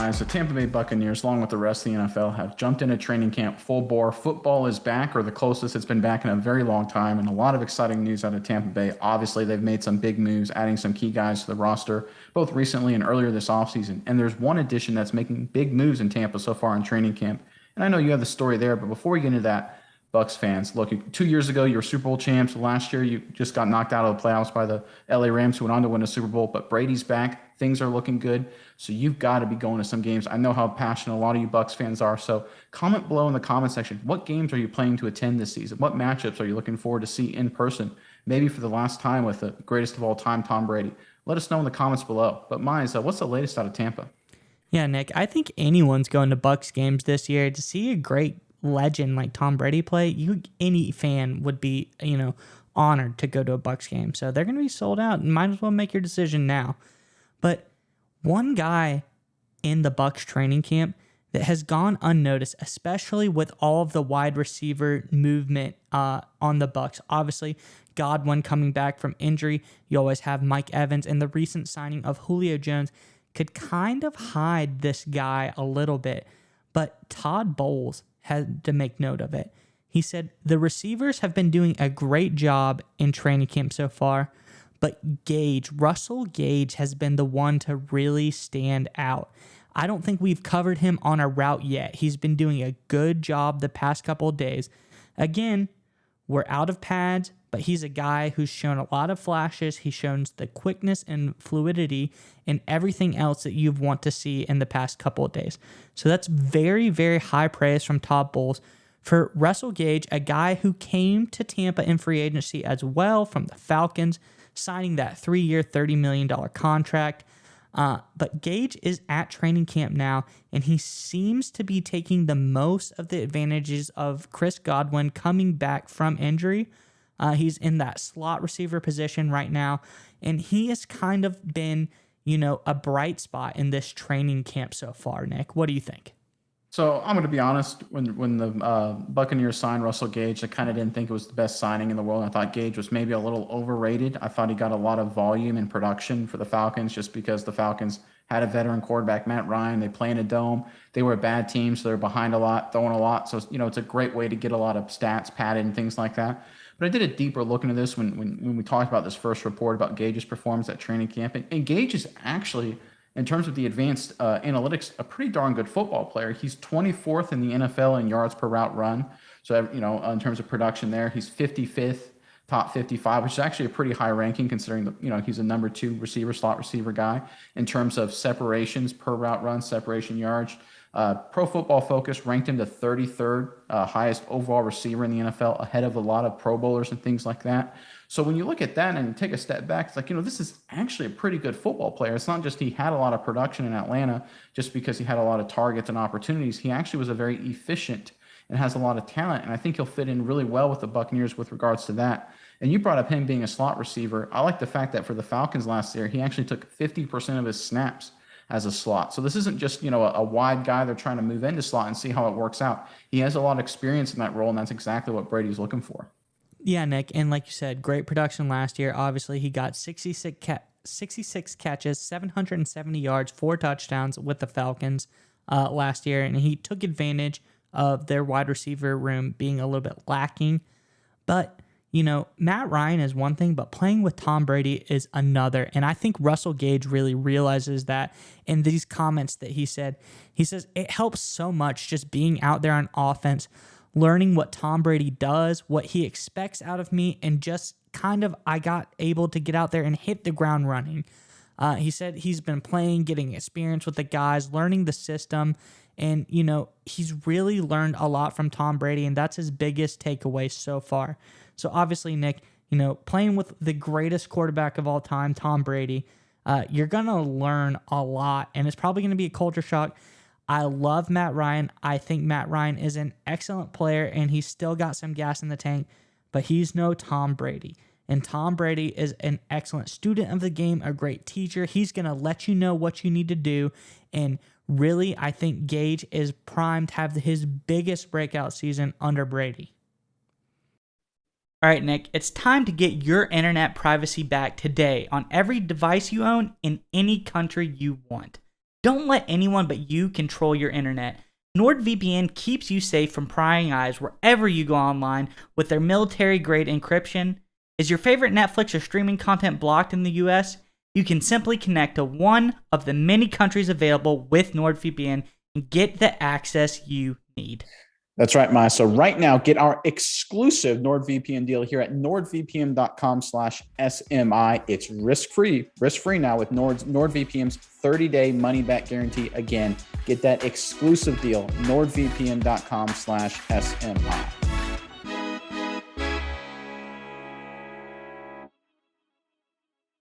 guys, the Tampa Bay Buccaneers, along with the rest of the NFL, have jumped into training camp full bore. Football is back, or the closest it's been back in a very long time, and a lot of exciting news out of Tampa Bay. Obviously, they've made some big moves, adding some key guys to the roster, both recently and earlier this offseason. And there's one addition that's making big moves in Tampa so far in training camp. And I know you have the story there, but before we get into that, Bucs fans, look, 2 years ago, you were Super Bowl champs. Last year, you just got knocked out of the playoffs by the LA Rams, who went on to win a Super Bowl. But Brady's back. Things are looking good. So you've got to be going to some games. I know how passionate a lot of you Bucs fans are. So comment below in the comment section. What games are you planning to attend this season? What matchups are you looking forward to see in person? Maybe for the last time with the greatest of all time, Tom Brady. Let us know in the comments below. But Mize, what's the latest out of Tampa? Yeah, Nick, I think anyone's going to Bucs games this year to see a great legend like Tom Brady play. Any fan would be, honored to go to a Bucs game. So they're going to be sold out, and might as well make your decision now. But one guy in the Bucs training camp that has gone unnoticed, especially with all of the wide receiver movement on the Bucs. Obviously, Godwin coming back from injury. You always have Mike Evans, and the recent signing of Julio Jones could kind of hide this guy a little bit. But Todd Bowles had to make note of it. He said, the receivers have been doing a great job in training camp so far, but Russell Gage has been the one to really stand out. I don't think we've covered him on a route yet. He's been doing a good job the past couple of days. Again, we're out of pads, but he's a guy who's shown a lot of flashes. He shows the quickness and fluidity and everything else that you want to see in the past couple of days. So that's very, very high praise from Todd Bowles. For Russell Gage, a guy who came to Tampa in free agency as well from the Falcons, signing that 3-year, $30 million contract. But Gage is at training camp now, and he seems to be taking the most of the advantages of Chris Godwin coming back from injury. He's in that slot receiver position right now, and he has kind of been, a bright spot in this training camp so far. Nick, what do you think? So I'm going to be honest. When the Buccaneers signed Russell Gage, I kind of didn't think it was the best signing in the world. I thought Gage was maybe a little overrated. I thought he got a lot of volume and production for the Falcons just because the Falcons had a veteran quarterback, Matt Ryan. They play in a dome. They were a bad team, so they're behind a lot, throwing a lot. So, it's a great way to get a lot of stats padded and things like that. But I did a deeper look into this when we talked about this first report about Gage's performance at training camp. And Gage is actually, in terms of the advanced analytics, a pretty darn good football player. He's 24th in the NFL in yards per route run. So, in terms of production there, he's 55th, top 55, which is actually a pretty high ranking considering he's a number 2 receiver, slot receiver guy. In terms of separations per route run, separation yards, Pro Football Focus ranked him the 33rd highest overall receiver in the NFL, ahead of a lot of Pro Bowlers and things like that. So when you look at that and take a step back, it's like, this is actually a pretty good football player. It's not just he had a lot of production in Atlanta just because he had a lot of targets and opportunities. He actually was a very efficient and has a lot of talent, and I think he'll fit in really well with the Buccaneers with regards to that. And you brought up him being a slot receiver. I like the fact that for the Falcons last year, he actually took 50% of his snaps as a slot. So this isn't just, a wide guy they're trying to move into slot and see how it works out. He has a lot of experience in that role, and that's exactly what Brady's looking for. Yeah, Nick, and like you said, great production last year. Obviously, he got 66 catches, 770 yards, 4 touchdowns with the Falcons last year, and he took advantage of their wide receiver room being a little bit lacking. But, Matt Ryan is one thing, but playing with Tom Brady is another. And I think Russell Gage really realizes that in these comments that he said. He says, it helps so much just being out there on offense, learning what Tom Brady does, what he expects out of me, and just I got able to get out there and hit the ground running. He said he's been playing, getting experience with the guys, learning the system, and, he's really learned a lot from Tom Brady, and that's his biggest takeaway so far. So obviously, Nick, playing with the greatest quarterback of all time, Tom Brady, you're going to learn a lot, and it's probably going to be a culture shock. I love Matt Ryan. I think Matt Ryan is an excellent player, and he's still got some gas in the tank, but he's no Tom Brady. And Tom Brady is an excellent student of the game, a great teacher. He's going to let you know what you need to do. And really, I think Gage is primed to have his biggest breakout season under Brady. All right, Nick, it's time to get your internet privacy back today on every device you own in any country you want. Don't let anyone but you control your internet. NordVPN keeps you safe from prying eyes wherever you go online with their military-grade encryption. Is your favorite Netflix or streaming content blocked in the US? You can simply connect to one of the many countries available with NordVPN and get the access you need. That's right, Maya. So right now, get our exclusive NordVPN deal here at nordvpn.com/SMI. It's risk-free now with NordVPN's 30-day money-back guarantee. Again, get that exclusive deal, nordvpn.com/SMI.